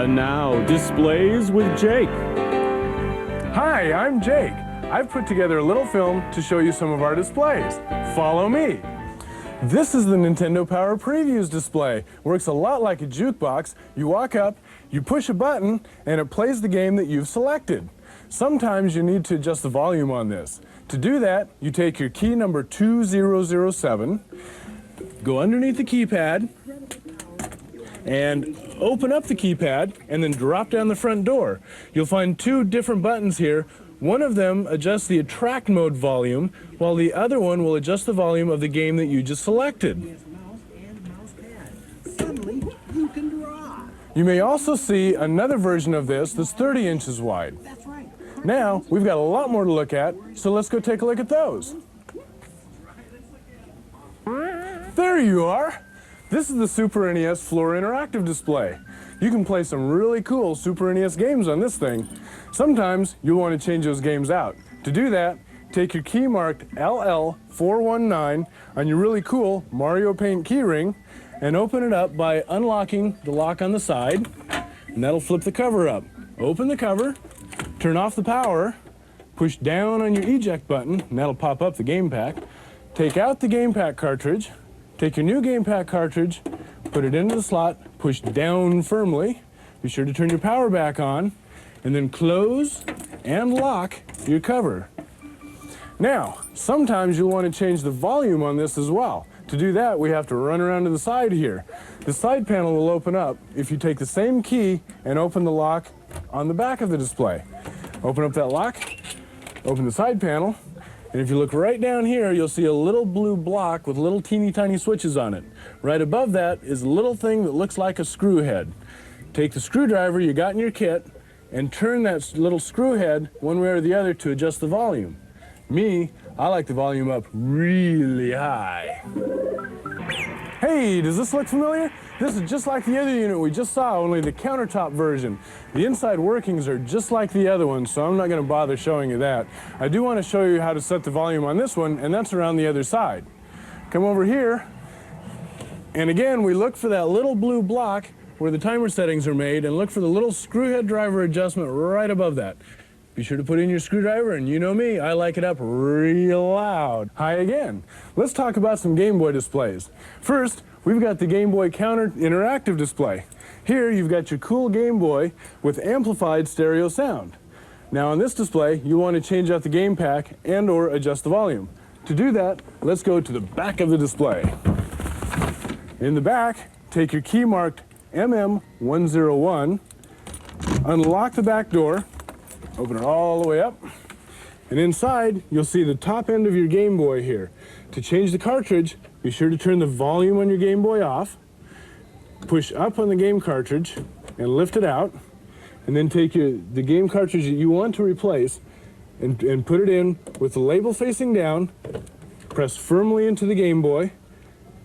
And now, displays with Jake. Hi, I'm Jake. I've put together a little film to show you some of our displays. Follow me. This is the Nintendo Power Previews display. Works a lot like a jukebox. You walk up, you push a button, and it plays the game that you've selected. Sometimes you need to adjust the volume on this. To do that, you take your key number 2007, go underneath the keypad, and open up the keypad, and then drop down the front door. You'll find two different buttons here. One of them adjusts the attract mode volume, while the other one will adjust the volume of the game that you just selected. Suddenly, you can draw. You may also see another version of this that's 30 inches wide. That's right. Now, we've got a lot more to look at, so let's go take a look at those. There you are! This is the Super NES Floor Interactive display. You can play some really cool Super NES games on this thing. Sometimes you'll want to change those games out. To do that, take your key marked LL419 on your really cool Mario Paint keyring and open it up by unlocking the lock on the side, and that'll flip the cover up. Open the cover, turn off the power, push down on your eject button, and that'll pop up the game pack. Take out the game pack cartridge, take your new game pack cartridge, put it into the slot, push down firmly, be sure to turn your power back on, and then close and lock your cover. Now, sometimes you'll want to change the volume on this as well. To do that, we have to run around to the side here. The side panel will open up if you take the same key and open the lock on the back of the display. Open up that lock, open the side panel, and if you look right down here, you'll see a little blue block with little teeny tiny switches on it. Right above that is a little thing that looks like a screw head. Take the screwdriver you got in your kit and turn that little screw head one way or the other to adjust the volume. Me, I like the volume up really high. Hey, does this look familiar? This is just like the other unit we just saw, only the countertop version. The inside workings are just like the other one, so I'm not going to bother showing you that. I do want to show you how to set the volume on this one, and that's around the other side. Come over here, and again, we look for that little blue block where the timer settings are made, and look for the little screw head driver adjustment right above that. Be sure to put in your screwdriver, and you know me, I like it up real loud. Hi again. Let's talk about some Game Boy displays. First, we've got the Game Boy Counter Interactive display. Here, you've got your cool Game Boy with amplified stereo sound. Now on this display, you want to change out the game pack and or adjust the volume. To do that, let's go to the back of the display. In the back, take your key marked MM101, unlock the back door, open it all the way up, and inside you'll see the top end of your Game Boy here. To change the cartridge, be sure to turn the volume on your Game Boy off, push up on the game cartridge and lift it out, and then take the game cartridge that you want to replace and put it in with the label facing down, press firmly into the Game Boy,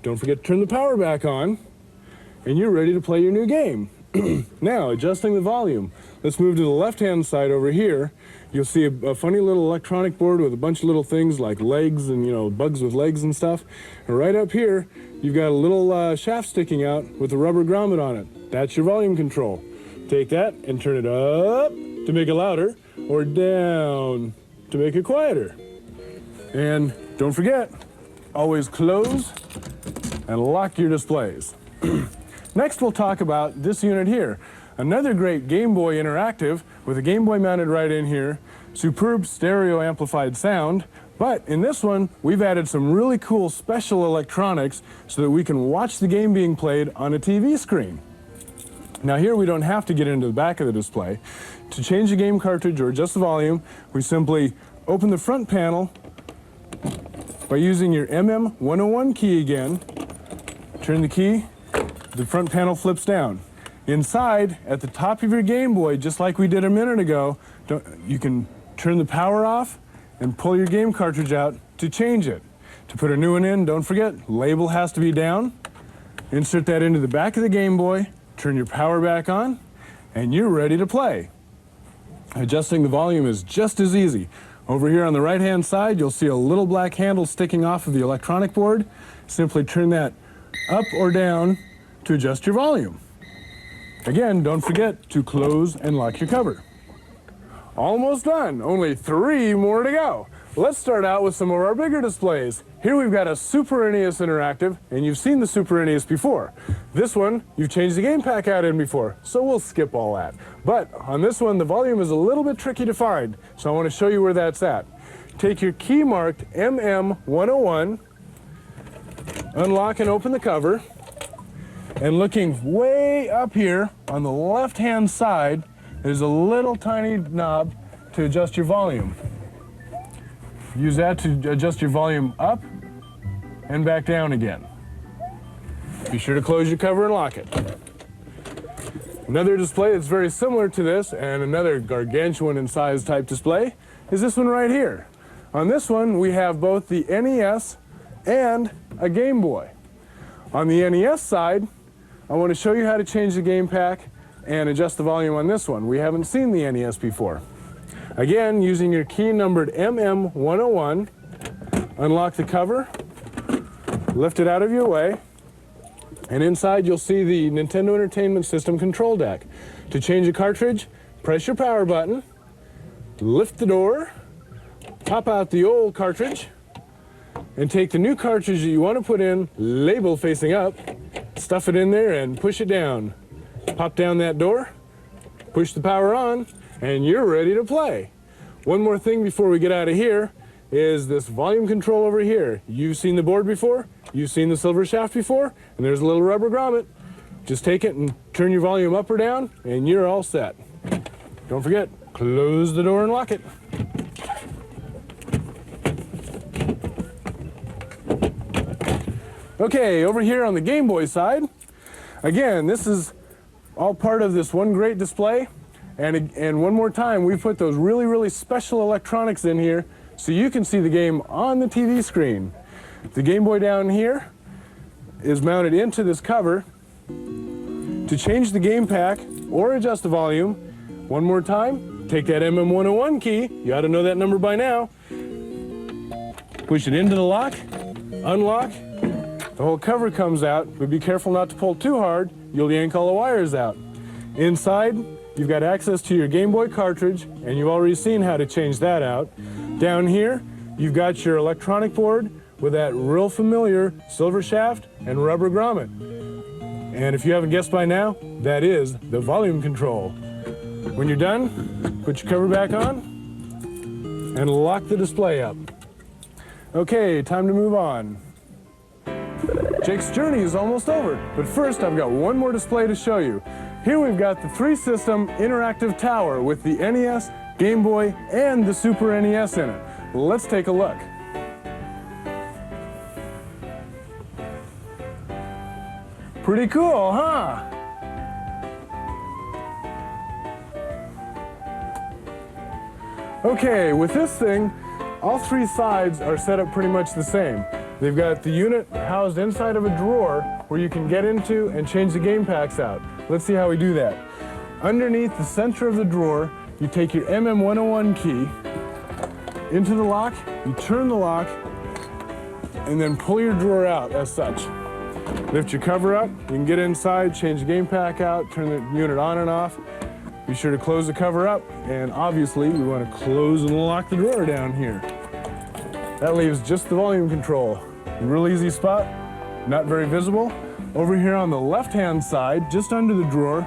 don't forget to turn the power back on, and you're ready to play your new game. Now, adjusting the volume. Let's move to the left-hand side over here. You'll see a funny little electronic board with a bunch of little things like legs and, you know, bugs with legs and stuff. And right up here, you've got a little shaft sticking out with a rubber grommet on it. That's your volume control. Take that and turn it up to make it louder, or down to make it quieter. And don't forget, always close and lock your displays. Next, we'll talk about this unit here. Another great Game Boy Interactive with a Game Boy mounted right in here. Superb stereo amplified sound. But in this one, we've added some really cool special electronics so that we can watch the game being played on a TV screen. Now here we don't have to get into the back of the display. To change the game cartridge or adjust the volume, we simply open the front panel by using your MM101 key again. Turn the key. The front panel flips down. Inside, at the top of your Game Boy, just like we did a minute ago, you can turn the power off and pull your game cartridge out to change it. To put a new one in, don't forget, label has to be down. Insert that into the back of the Game Boy, turn your power back on, and you're ready to play. Adjusting the volume is just as easy. Over here on the right-hand side, you'll see a little black handle sticking off of the electronic board. Simply turn that up or down to adjust your volume. Again, don't forget to close and lock your cover. Almost done, only 3 more to go. Let's start out with some of our bigger displays. Here we've got a Super NES Interactive, and you've seen the Super NES before. This one, you've changed the game pack out in before, so we'll skip all that. But on this one, the volume is a little bit tricky to find, so I want to show you where that's at. Take your key marked MM101, unlock and open the cover, and looking way up here on the left-hand side, there's a little tiny knob to adjust your volume. Use that to adjust your volume up and back down again. Be sure to close your cover and lock it. Another display that's very similar to this, and another gargantuan in size type display, is this one right here. On this one, we have both the NES and a Game Boy. On the NES side, I want to show you how to change the game pack and adjust the volume on this one. We haven't seen the NES before. Again, using your key numbered MM101, unlock the cover, lift it out of your way, and inside you'll see the Nintendo Entertainment System control deck. To change a cartridge, press your power button, lift the door, pop out the old cartridge, and take the new cartridge that you want to put in, label facing up, stuff it in there and push it down. Pop down that door, push the power on, and you're ready to play. One more thing before we get out of here is this volume control over here. You've seen the board before, you've seen the silver shaft before, and there's a little rubber grommet. Just take it and turn your volume up or down, and you're all set. Don't forget, close the door and lock it. Okay, over here on the Game Boy side, again, this is all part of this one great display. And one more time, we put those really, really special electronics in here so you can see the game on the TV screen. The Game Boy down here is mounted into this cover. To change the game pack or adjust the volume, one more time, take that MM101 key, you ought to know that number by now, push it into the lock, unlock, the whole cover comes out, but be careful not to pull too hard, you'll yank all the wires out. Inside, you've got access to your Game Boy cartridge, and you've already seen how to change that out. Down here, you've got your electronic board with that real familiar silver shaft and rubber grommet. And if you haven't guessed by now, that is the volume control. When you're done, put your cover back on and lock the display up. Okay, time to move on. Jake's journey is almost over, but first I've got one more display to show you. Here we've got the 3-system interactive tower with the NES, Game Boy, and the Super NES in it. Let's take a look. Pretty cool, huh? Okay, with this thing, all 3 sides are set up pretty much the same. They've got the unit housed inside of a drawer where you can get into and change the game packs out. Let's see how we do that. Underneath the center of the drawer, you take your MM101 key into the lock, you turn the lock, and then pull your drawer out as such. Lift your cover up, you can get inside, change the game pack out, turn the unit on and off. Be sure to close the cover up, and obviously we want to close and lock the drawer down here. That leaves just the volume control. Real easy spot, not very visible. Over here on the left-hand side, just under the drawer,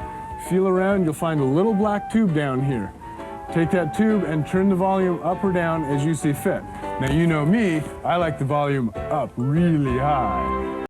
feel around, you'll find a little black tube down here. Take that tube and turn the volume up or down as you see fit. Now you know me, I like the volume up really high.